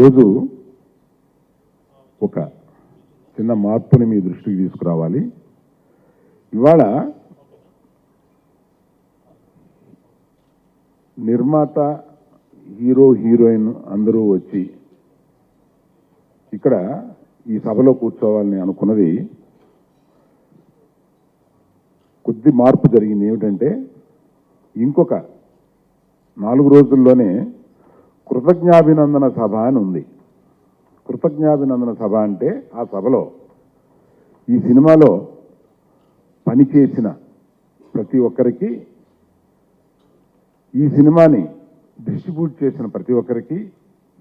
ఈరోజు ఒక చిన్న మార్పుని మీ దృష్టికి తీసుకురావాలి. ఇవాళ నిర్మాత, హీరో, హీరోయిన్ అందరూ వచ్చి ఇక్కడ ఈ సభలో కూర్చోవాలని అనుకున్నది కొద్ది మార్పు జరిగింది. ఏమిటంటే ఇంకొక 4 రోజుల్లోనే కృతజ్ఞాభినందన సభ అని ఉంది. కృతజ్ఞాభినందన సభ అంటే ఆ సభలో ఈ సినిమాలో పనిచేసిన ప్రతి ఒక్కరికి, ఈ సినిమాని డిస్ట్రిబ్యూట్ చేసిన ప్రతి ఒక్కరికి,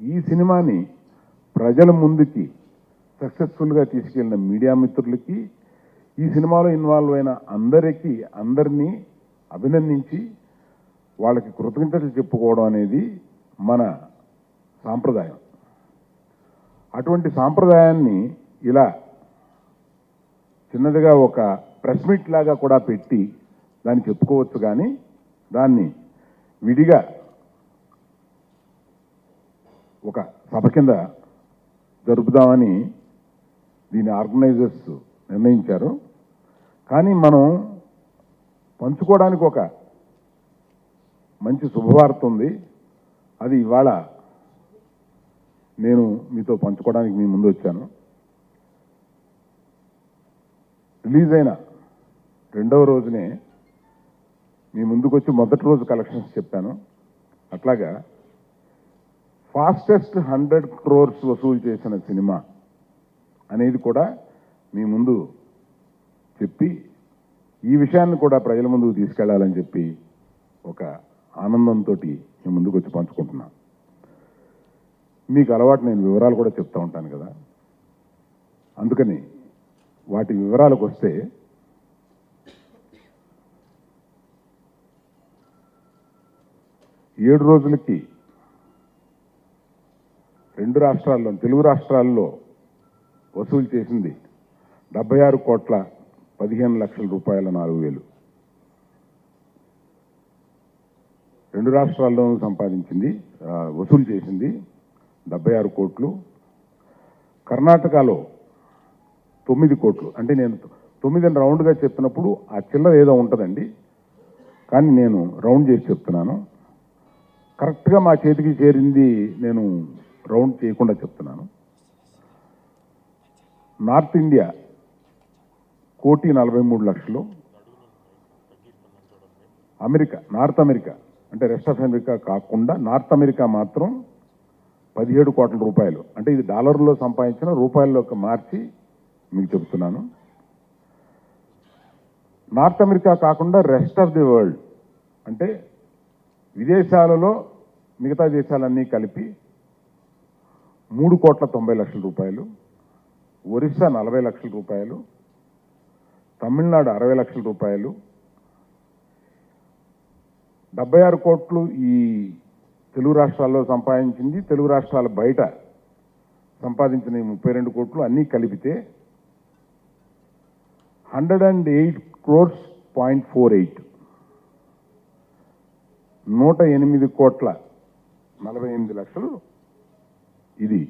ఈ సినిమాని ప్రజల ముందుకి సక్సెస్ఫుల్గా తీసుకెళ్లిన మీడియా మిత్రులకి, ఈ సినిమాలో ఇన్వాల్వ్ అయిన అందరినీ అభినందించి వాళ్ళకి కృతజ్ఞతలు చెప్పుకోవడం అనేది మన సాంప్రదాయం. అటువంటి సాంప్రదాయాన్ని ఇలా చిన్నదిగా ఒక ప్రెస్ మీట్ లాగా కూడా పెట్టి దాన్ని చెప్పుకోవచ్చు, కానీ దాన్ని విడిగా ఒక సభ కింద జరుపుదామని దీని ఆర్గనైజర్స్ నిర్ణయించారు. కానీ మనం పంచుకోవడానికి ఒక మంచి శుభవార్త ఉంది. అది ఇవాళ నేను మీతో పంచుకోవడానికి మీ ముందు వచ్చాను. రిలీజ్ అయిన 2వ రోజునే మీ ముందుకు వచ్చి మొదటి రోజు కలెక్షన్స్ చెప్పాను. అట్లాగా ఫాస్టెస్ట్ 100 crores వసూలు చేసిన సినిమా అనేది కూడా మీ ముందు చెప్పి ఈ విషయాన్ని కూడా ప్రజల ముందుకు తీసుకెళ్లాలని చెప్పి ఒక ఆనందంతో మీ ముందుకు వచ్చి పంచుకుంటున్నాను. మీకు అలవాటు నేను వివరాలు కూడా చెప్తూ ఉంటాను కదా, అందుకని వాటి వివరాలకు వస్తే ఏడు రోజులకి 2 రాష్ట్రాల్లో, తెలుగు రాష్ట్రాల్లో వసూలు చేసింది 76,15,00,000 రూపాయల 4,000. 2 రాష్ట్రాల్లోనూ సంపాదించింది, వసూలు చేసింది 76 కోట్లు. కర్ణాటకలో 9 కోట్లు. అంటే నేను 9 రౌండ్గా చెప్పినప్పుడు ఆ చిల్లర ఏదో ఉంటుందండి, కానీ నేను రౌండ్ చేసి చెప్తున్నాను. కరెక్ట్గా మా చేతికి చేరింది నేను రౌండ్ చేయకుండా చెప్తున్నాను. North India 1,43,00,000. America, north America అంటే రెస్ట్ ఆఫ్ అమెరికా కాకుండా నార్త్ అమెరికా మాత్రం 17 కోట్ల రూపాయలు. అంటే ఇది డాలర్లో సంపాదించిన రూపాయల్లోకి మార్చి మీకు చెబుతున్నాను. నార్త్ అమెరికా కాకుండా రెస్ట్ ఆఫ్ ది వరల్డ్ అంటే విదేశాలలో మిగతా దేశాలన్నీ కలిపి 3,90,00,000 రూపాయలు. ఒరిస్సా 40 లక్షల రూపాయలు. తమిళనాడు 60 లక్షల రూపాయలు. 76 కోట్లు ఈ తెలుగు రాష్ట్రాల్లో సంపాదించింది. తెలుగు రాష్ట్రాల బయట సంపాదించిన 32 కోట్లు అన్నీ కలిపితే 108 crores 0.48, 108 కోట్ల 48 లక్షలు. ఇది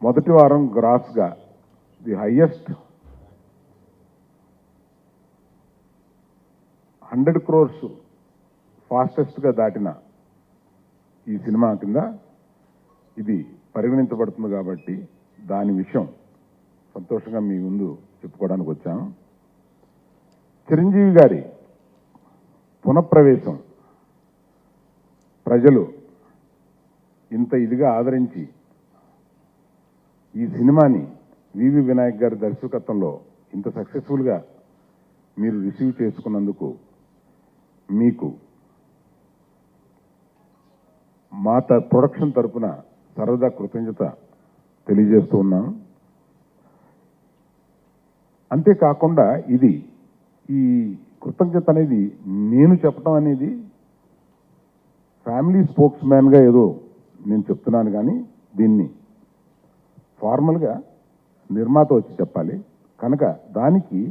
మొదటి వారం గ్రాస్గా ది హైయెస్ట్ 100 crores ఫాస్టెస్ట్గా దాటిన ఈ సినిమా కింద ఇది పరిగణించబడుతుంది. కాబట్టి దాని విషయం సంతోషంగా మీ ముందు చెప్పుకోవడానికి వచ్చాను. చిరంజీవి గారి పునఃప్రవేశం ప్రజలు ఇంత ఇదిగా ఆదరించి ఈ సినిమాని వివి వినాయక్ గారి దర్శకత్వంలో ఇంత సక్సెస్ఫుల్గా మీరు రిసీవ్ చేసుకున్నందుకు మీకు మా ప్రొడక్షన్ తరపున సరదా కృతజ్ఞత తెలియజేస్తూ ఉన్నాను. అంతేకాకుండా ఇది ఈ కృతజ్ఞత అనేది నేను చెప్పడం అనేది ఫ్యామిలీ స్పోక్స్ మ్యాన్గా ఏదో నేను చెప్తున్నాను, కానీ దీన్ని ఫార్మల్గా నిర్మాత వచ్చి చెప్పాలి కనుక దానికి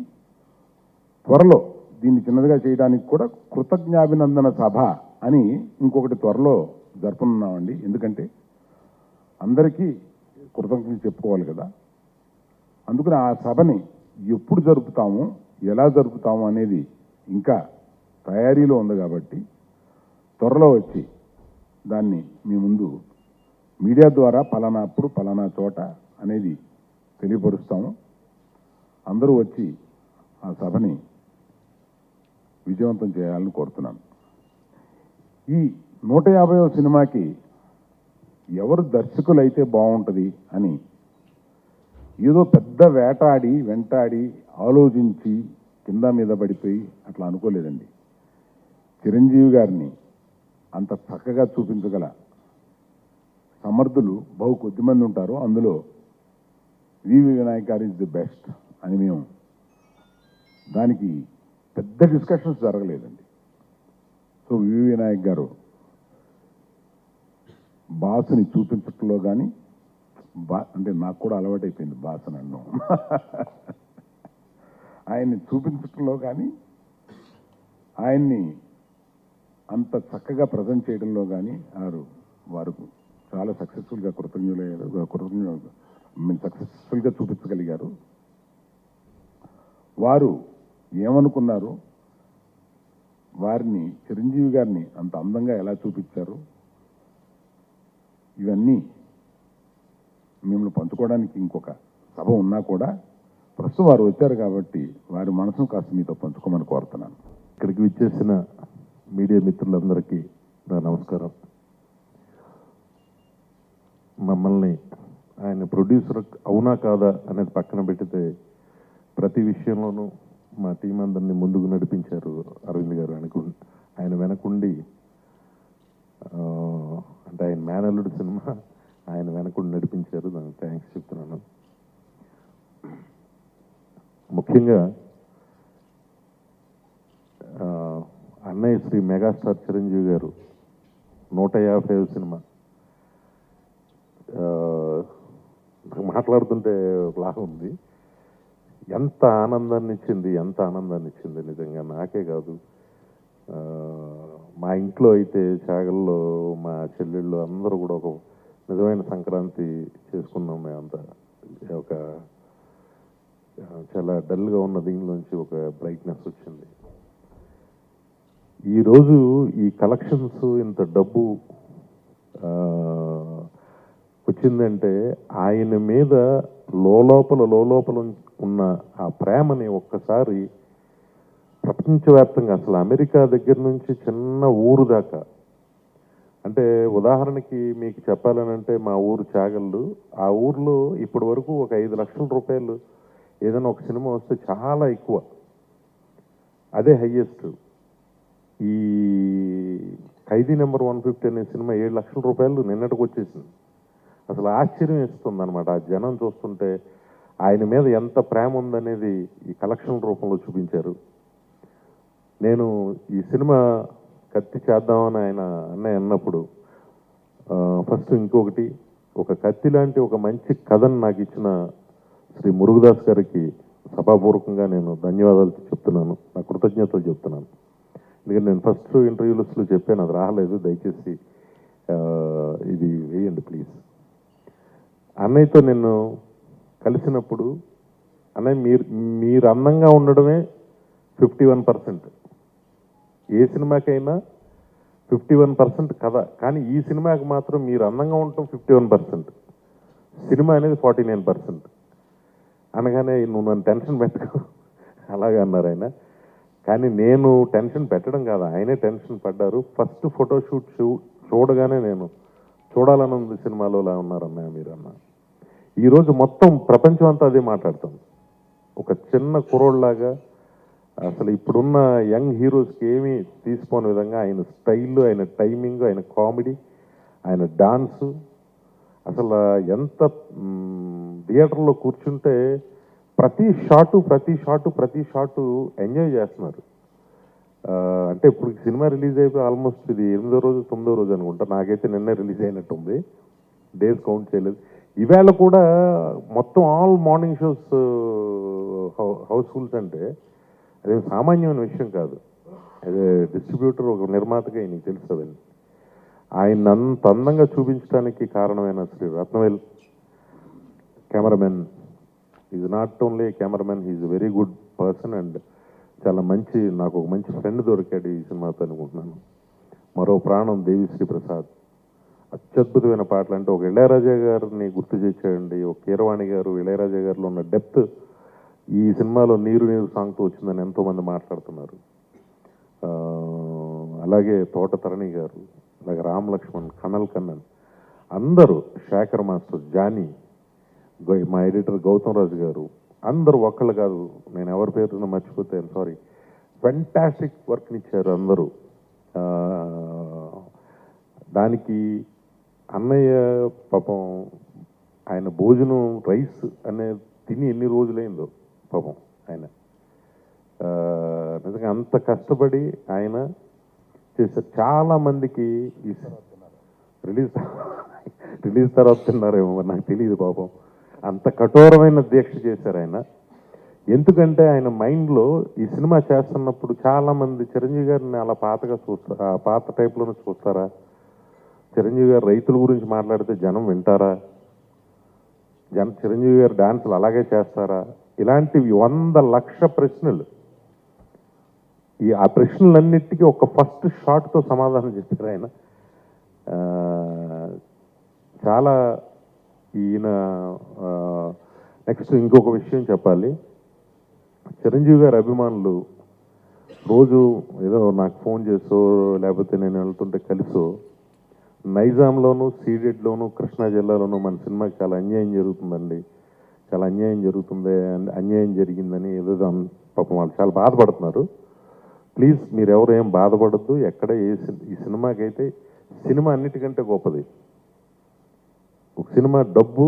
త్వరలో దీన్ని చిన్నదిగా చేయడానికి కూడా కృతజ్ఞాభినందన సభ అని ఇంకొకటి త్వరలో జరుపుతున్నామండి. ఎందుకంటే అందరికీ కృతజ్ఞతలు చెప్పుకోవాలి కదా. అందుకని ఆ సభని ఎప్పుడు జరుపుతాము, ఎలా జరుపుతాము అనేది ఇంకా తయారీలో ఉంది కాబట్టి త్వరలో వచ్చి దాన్ని మీ ముందు మీడియా ద్వారా పలానా అప్పుడు పలానా చోట అనేది తెలియపరుస్తాము. అందరూ వచ్చి ఆ సభని విజయవంతం చేయాలని కోరుతున్నాను. ఈ 150వ సినిమాకి ఎవరు దర్శకులైతే బాగుంటుంది అని ఏదో పెద్ద వెంటాడి ఆలోచించి కింద మీద పడిపోయి అట్లా అనుకోలేదండి. చిరంజీవి గారిని అంత చక్కగా చూపించగల సమర్థులు బహు కొద్దిమంది ఉంటారు. అందులో వివి వినాయక్ గారు ఇస్ ది బెస్ట్ అని మేము దానికి పెద్ద డిస్కషన్స్ జరగలేదండి. సో వివి వినాయక్ గారు బాసుని చూపించటంలో కానీ అంటే నాకు కూడా అలవాటైపోయింది బాస్ అని అన్నాం. ఆయన్ని చూపించటంలో కానీ ఆయన్ని అంత చక్కగా ప్రజెంట్ చేయడంలో కానీ వారు చాలా సక్సెస్ఫుల్గా సక్సెస్ఫుల్గా చూపించగలిగారు. వారు ఏమనుకున్నారు, వారిని చిరంజీవి గారిని అంత అందంగా ఎలా చూపించారు, ఇవన్నీ మిమ్మల్ని పంచుకోవడానికి ఇంకొక సభ ఉన్నా కూడా ప్రస్తుతం వారు వచ్చారు కాబట్టి వారి మనసును కాస్త మీతో పంచుకోమని కోరుతున్నాను. ఇక్కడికి విచ్చేసిన మీడియా మిత్రులందరికీ నా నమస్కారం. మమ్మల్ని ఆయన ప్రొడ్యూసర్ అవునా కాదా అనేది పక్కన పెడితే ప్రతి విషయంలోనూ మా టీం అందరినీ ముందుకు నడిపించారు అరవింద్ గారు. ఆయన వెనకుండి అంటే ఆయన మేనల్లుడు సినిమా ఆయన వెనకుండి నడిపించారు. దానికి థ్యాంక్స్ చెప్తున్నాను. ముఖ్యంగా అన్నయ్య శ్రీ మెగాస్టార్ చిరంజీవి గారు 150వ సినిమా మాట్లాడుతుంటే లాగా ఉంది. ఎంత ఆనందాన్ని ఇచ్చింది నిజంగా. నాకే కాదు, మా ఇంట్లో అయితే చాగల్లో మా చెల్లెళ్ళు అందరూ కూడా ఒక నిజమైన సంక్రాంతి చేసుకున్నాం. మేమంతా ఒక చాలా డల్గా ఉన్న దీనిలోంచి ఒక బ్రైట్నెస్ వచ్చింది. ఈరోజు ఈ కలెక్షన్స్ ఇంత డబ్బు వచ్చిందంటే ఆయన మీద లోలోపల ఉన్న ఆ ప్రేమని ఒక్కసారి ప్రపంచవ్యాప్తంగా అసలు అమెరికా దగ్గర నుంచి చిన్న ఊరు దాకా, అంటే ఉదాహరణకి మీకు చెప్పాలనంటే మా ఊరు చాగళ్ళు, ఆ ఊర్లో ఇప్పటి వరకు ఒక 5 లక్షల రూపాయలు ఏదైనా ఒక సినిమా వస్తే చాలా ఎక్కువ, అదే హయ్యెస్ట్. ఈ ఖైదీ నెంబర్ 150 అనే సినిమా 7 లక్షల రూపాయలు నిన్నటికి వచ్చేసింది. అసలు ఆశ్చర్యం ఇస్తుంది అనమాట ఆ జనం చూస్తుంటే. ఆయన మీద ఎంత ప్రేమ ఉందనేది ఈ కలెక్షన్ రూపంలో చూపించారు. నేను ఈ సినిమా కత్తి చేద్దామని అన్నయ్య అన్నప్పుడు ఫస్ట్ ఇంకొకటి, ఒక కత్తి లాంటి ఒక మంచి కథను నాకు ఇచ్చిన శ్రీ మురుగదాస్ గారికి సభాపూర్వకంగా నేను ధన్యవాదాలు చెప్తున్నాను, నా కృతజ్ఞతలు చెప్తున్నాను. ఎందుకంటే నేను ఫస్ట్ ఇంటర్వ్యూస్లో చెప్పాను, అది రాలేదు, దయచేసి ఇది వేయండి ప్లీజ్. అన్నయ్యతో నేను కలిసినప్పుడు అన్నయ్య మీరు అందంగా ఉండడమే 51%, ఏ సినిమాకైనా 51% కథ, కానీ ఈ సినిమాకి మాత్రం మీరు అందంగా ఉండటం 51%, సినిమా అనేది 49% అనగానే నువ్వు నన్ను టెన్షన్ పెట్టకు అలాగే అన్నారు ఆయన. కానీ నేను టెన్షన్ పెట్టడం కాదు, ఆయనే టెన్షన్ పడ్డారు. ఫస్ట్ ఫోటోషూట్ చూడగానే నేను చూడాలని ఉంది సినిమాలో ఇలా ఉన్నారన్నయ్య మీరు అన్న. ఈరోజు మొత్తం ప్రపంచం అంతా అదే మాట్లాడుతుంది. ఒక చిన్న కుర్రోడ్లాగా అసలు ఇప్పుడున్న యంగ్ హీరోస్కి ఏమీ తీసిపోని విధంగా ఆయన స్టైల్, ఆయన టైమింగ్, ఆయన కామెడీ, ఆయన డాన్సు, అసలు ఎంత థియేటర్లో కూర్చుంటే ప్రతి షాటు ఎంజాయ్ చేస్తున్నారు. అంటే ఇప్పుడు సినిమా రిలీజ్ అయిపోయి ఆల్మోస్ట్ ఇది 8వ రోజు 9వ రోజు అనుకుంటా, నాకైతే నిన్నే రిలీజ్ అయినట్టుంది, డేస్ కౌంట్ చేయలేదు. ఈవేళ కూడా మొత్తం ఆల్ మార్నింగ్ షోస్ హౌస్ఫుల్స్ అంటే అదే సామాన్యమైన విషయం కాదు. అదే డిస్ట్రిబ్యూటర్, ఒక నిర్మాతగా నీకు తెలుస్తుందండి. ఆయన అంత అందంగా చూపించడానికి కారణమైన Shri Rathnavel cameraman is not only cameraman, is very good person and చాలా మంచి, నాకు ఒక మంచి ఫ్రెండ్ దొరికాడు ఈ సినిమాతో అనుకుంటున్నాను. మరో ప్రాణం దేవిశ్రీ ప్రసాద్, అత్యద్భుతమైన పాటలు. అంటే ఒక ఇళయరాజా గారిని గుర్తు చేశాడండి. ఒక కీరవాణి గారు ఇళయరాజా గారిలో ఉన్న డెప్త్ ఈ సినిమాలో నీరు నీరు సాంగ్తో వచ్చిందని ఎంతోమంది మాట్లాడుతున్నారు. అలాగే తోట తరణి గారు, అలాగే రామ్ లక్ష్మణ్, కనల్ కన్నన్, అందరూ, శేఖర్ మాస్టర్, జానీ, మా ఎడిటర్ గౌతమ్ రాజు గారు, అందరూ ఒక్కళ్ళు కాదు, నేను ఎవరి పేరున మర్చిపోతే సారీ. ఫెంటాస్టిక్ వర్క్నిచ్చారు అందరూ. దానికి అన్నయ్య పాపం ఆయన భోజనం రైస్ అనే తిని ఎన్ని రోజులైందో పాపం ఆయన. నిజంగా అంత కష్టపడి ఆయన చేశారు. చాలా మందికి ఈ రిలీజ్ తర్వాత తిన్నారేమో నాకు తెలియదు పాపం. అంత కఠోరమైన దీక్ష చేశారు ఆయన. ఎందుకంటే ఆయన మైండ్లో ఈ సినిమా చేస్తున్నప్పుడు చాలామంది చిరంజీవి గారిని అలా పాతగా చూస్తారా, పాత టైప్లోనే చూస్తారా, చిరంజీవి గారు రైతుల గురించి మాట్లాడితే జనం వింటారా, చిరంజీవి గారు డాన్సులు అలాగే చేస్తారా, ఇలాంటివి 100 లక్ష ప్రశ్నలు. ఆ ప్రశ్నలన్నిటికీ ఒక ఫస్ట్ షాట్తో సమాధానం చెప్పారు ఆయన. చాలా ఈయన నెక్స్ట్ ఇంకొక విషయం చెప్పాలి. చిరంజీవి గారి అభిమానులు రోజు ఏదో నాకు ఫోన్ చేసో లేకపోతే నేను వెళ్తుంటే కలిసో నైజాంలోను, సీడెడ్లోను, కృష్ణా జిల్లాలోను మన సినిమాకి చాలా అన్యాయం జరుగుతుందండి, చాలా అన్యాయం జరుగుతుంది, అన్యాయం జరిగిందని ఏదో పాపం వాళ్ళు చాలా బాధపడుతున్నారు. ప్లీజ్ మీరు ఎవరు ఏం బాధపడద్దు. ఎక్కడ ఈ సినిమాకైతే సినిమా అన్నిటికంటే గొప్పది. ఒక సినిమా డబ్బు,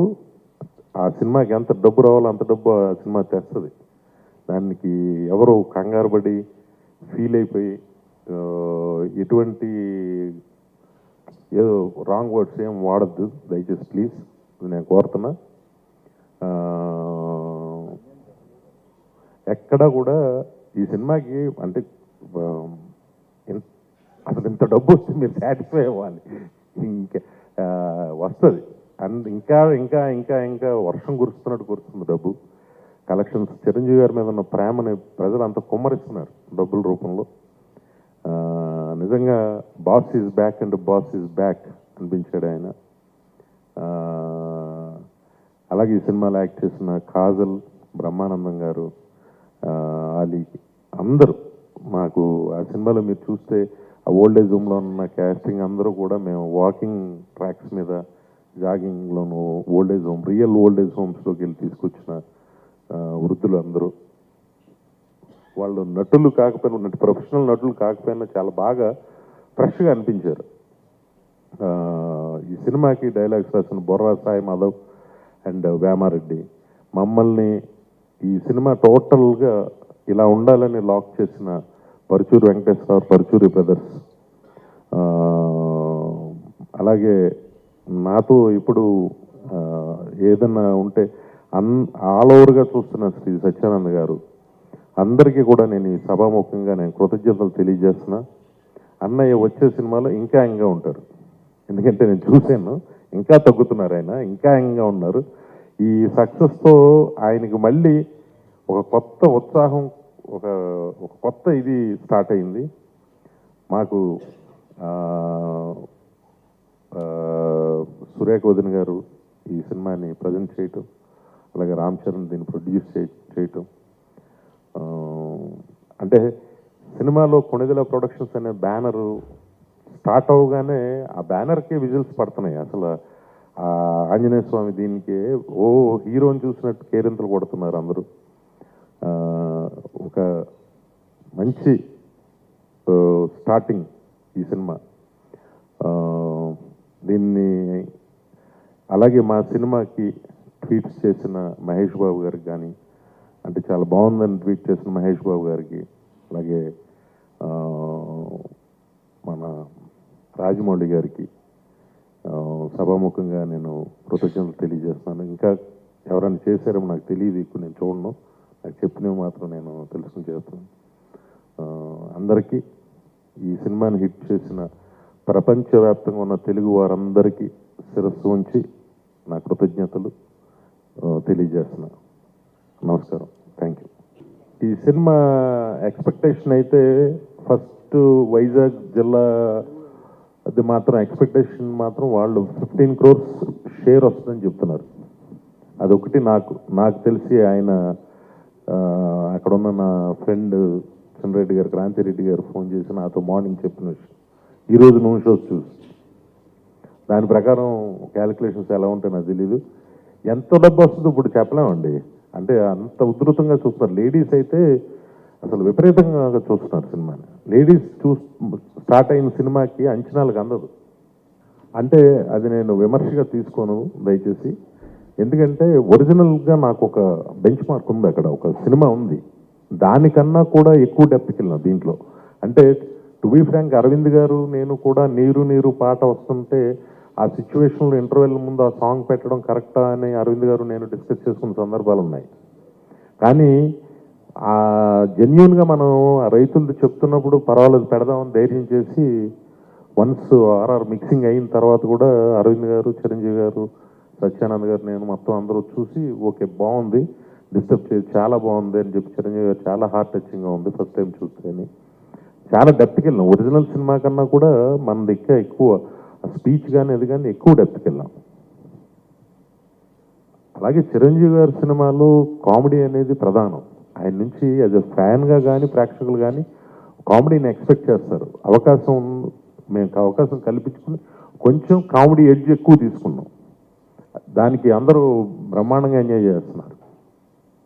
ఆ సినిమాకి ఎంత డబ్బు రావాలో అంత డబ్బు ఆ సినిమా తెస్తుంది. దానికి ఎవరు కంగారు పడి ఫీల్ అయిపోయి ఎటువంటి ఏదో రాంగ్ వర్డ్స్ ఏం వాడద్దు దయచేసి ప్లీజ్, నేను కోరుతున్నా. ఎక్కడా కూడా ఈ సినిమాకి అంటే అసలు ఇంత డబ్బు వస్తే మీరు సాటిస్ఫై అవ్వాలి, ఇంకా వస్తుంది. అండ్ ఇంకా ఇంకా ఇంకా ఇంకా వర్షం కురుస్తున్నట్టు కురుస్తుంది డబ్బు. కలెక్షన్స్, చిరంజీవి గారి మీద ఉన్న ప్రేమని ప్రజలు అంత కుమ్మరిస్తున్నారు డబ్బుల రూపంలో. నిజంగా boss is back and boss is back అనిపించాడు ఆయన. అలాగే ఈ సినిమాలో యాక్ట్ చేసిన కాజల్, బ్రహ్మానందం గారు, ఆలీ, అందరూ మాకు ఆ సినిమాలో మీరు చూస్తే ఆ ఓల్డ్ ఏజ్ హోమ్లో ఉన్న క్యాస్టింగ్ అందరూ కూడా మేము వాకింగ్ ట్రాక్స్ మీద జాగింగ్లోను old age home, real old age హోమ్స్లోకి వెళ్ళి తీసుకొచ్చిన వృద్ధులు అందరూ. వాళ్ళు నటులు కాకపోయినా, ప్రొఫెషనల్ నటులు కాకపోయినా చాలా బాగా ఫ్రెష్గా అనిపించారు. ఈ సినిమాకి డైలాగ్స్ రాసిన బొర్రా సాయి మాధవ్ అండ్ వేమారెడ్డి, మమ్మల్ని ఈ సినిమా టోటల్గా ఇలా ఉండాలని లాక్ చేసిన పరుచూరి వెంకటేశ్వర, పరుచూరి బ్రదర్స్, అలాగే నాతో ఇప్పుడు ఏదన్నా ఉంటే ఆల్ ఓవర్గా చూస్తున్న శ్రీ సత్యానంద్ గారు, అందరికీ కూడా నేను ఈ సభాముఖంగా నేను కృతజ్ఞతలు తెలియజేస్తున్నా. అన్నయ్య వచ్చే సినిమాలో ఇంకా యంగా ఉంటారు, ఎందుకంటే నేను చూశాను, ఇంకా తగ్గుతున్నారు ఆయన, ఇంకా యంగా ఉన్నారు. ఈ సక్సెస్తో ఆయనకి మళ్ళీ ఒక కొత్త ఉత్సాహం, ఒక కొత్త ఇది స్టార్ట్ అయింది. మాకు సురేఖ వదిన గారు ఈ సినిమాని ప్రజెంట్ చేయటం, అలాగే రామ్ చరణ్ దీన్ని ప్రొడ్యూస్ చేయటం, అంటే సినిమాలో కొణిదెల ప్రొడక్షన్స్ అనే బ్యానరు స్టార్ట్ అవగానే ఆ బ్యానర్కే విజిల్స్ పడుతున్నాయి. అసలు ఆంజనేయ స్వామి దీనికి హీరోని చూసినట్టు కేరింతలు కొడుతున్నారు అందరూ. ఒక మంచి స్టార్టింగ్ ఈ సినిమా. దీన్ని అలాగే మా సినిమాకి ట్వీట్స్ చేసిన మహేష్ బాబు గారికి కానీ, అంటే చాలా బాగుందని ట్వీట్ చేసిన మహేష్ బాబు గారికి, అలాగే మన రాజమౌళి గారికి సభాముఖంగా నేను కృతజ్ఞతలు తెలియజేస్తున్నాను. ఇంకా ఎవరైనా చేశారో నాకు తెలియదు, ఇప్పుడు నేను చూడను, నాకు చెప్పినవి మాత్రం నేను తెలుసుకుని చేస్తున్నాను. అందరికీ ఈ సినిమాని హిట్ చేసిన ప్రపంచవ్యాప్తంగా ఉన్న తెలుగు వారందరికీ శిరస్సు ఉంచి నా కృతజ్ఞతలు తెలియజేస్తున్నా. నమస్కారం. Thank you. ఈ సినిమా ఎక్స్పెక్టేషన్ అయితే ఫస్ట్ వైజాగ్ జిల్లా అది మాత్రం ఎక్స్పెక్టేషన్ మాత్రం వాళ్ళు 15 crores షేర్ వస్తుందని చెప్తున్నారు. అదొకటి నాకు తెలిసి ఆయన అక్కడ ఉన్న నా ఫ్రెండ్ చంద్రెడ్డి గారు, క్రాంతిరెడ్డి గారు ఫోన్ చేసి నాతో మార్నింగ్ చెప్పిన విషయం. ఈరోజు నూనె షోస్ చూసి దాని ప్రకారం క్యాలిక్యులేషన్స్ ఎలా ఉంటాయో నాకు తెలీదు. ఎంత డబ్బు వస్తుందో ఇప్పుడు చెప్పలేమండి. అంటే అంత ఉధృతంగా చూస్తున్నారు. లేడీస్ అయితే అసలు విపరీతంగా చూస్తున్నారు సినిమాని. లేడీస్ స్టార్ట్ అయిన సినిమాకి అంచనాలకు అందదు. అంటే అది నేను విమర్శగా తీసుకోను దయచేసి. ఎందుకంటే ఒరిజినల్గా నాకు ఒక బెంచ్ మార్క్ ఉంది, అక్కడ ఒక సినిమా ఉంది. దానికన్నా కూడా ఎక్కువ డెప్త్కి వెళ్ళినా దీంట్లో. అంటే టు బీ ఫ్రాంక్, అరవింద్ గారు నేను కూడా నీరు నీరు పాట వస్తుంటే ఆ సిచ్యువేషన్లో ఇంటర్వెల్ ముందు ఆ సాంగ్ పెట్టడం కరెక్టా అని అరవింద్ గారు నేను డిస్కస్ చేసుకున్న సందర్భాలు ఉన్నాయి. కానీ ఆ జెన్యున్గా మనం రైతులది చెప్తున్నప్పుడు పర్వాలేదు పెడదామని ధైర్యం చేసి వన్స్ ఆర్ఆర్ మిక్సింగ్ అయిన తర్వాత కూడా అరవింద్ గారు, చిరంజీవి గారు, సత్యానంద్ గారు, నేను మొత్తం అందరూ చూసి ఓకే బాగుంది, డిస్టర్బ్ చేసి చాలా బాగుంది అని చెప్పి చిరంజీవి గారు చాలా హార్ట్ టచింగ్గా ఉంది ఫస్ట్ టైం చూస్తే అని చాలా డెప్త్కి వెళ్ళాం. ఒరిజినల్ సినిమా కన్నా కూడా మన దగ్గర ఎక్కువ స్పీచ్ కానీ అది కానీ ఎక్కువ డెప్త్కి వెళ్ళాం. అలాగే చిరంజీవి గారి సినిమాలో కామెడీ అనేది ప్రధానం. ఆయన నుంచి యాజ్ ఎ ఫ్యాన్గా కానీ ప్రేక్షకులు కానీ కామెడీని ఎక్స్పెక్ట్ చేస్తారు. మేము అవకాశం కల్పించుకుని కొంచెం కామెడీ ఎడ్జ్ ఎక్కువ తీసుకున్నాం. దానికి అందరూ బ్రహ్మాండంగా ఎంజాయ్ చేస్తున్నారు.